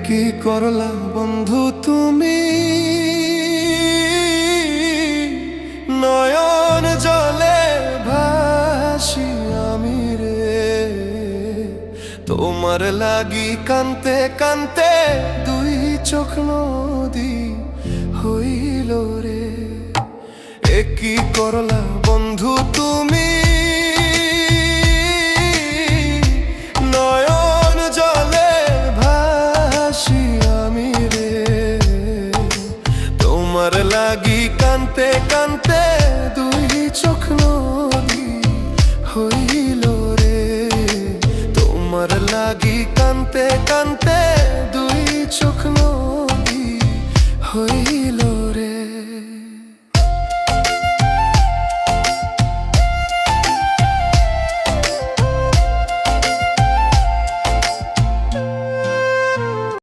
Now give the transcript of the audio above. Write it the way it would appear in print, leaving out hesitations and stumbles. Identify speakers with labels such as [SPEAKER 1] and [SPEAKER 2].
[SPEAKER 1] কি করলা বন্ধু তুমি, নয়ন জলে ভাসি আমি রে। তোমার লাগি কান্তে কান্তে দুই চোখ নদী হইল রে। কি করলা বন্ধু তুমি,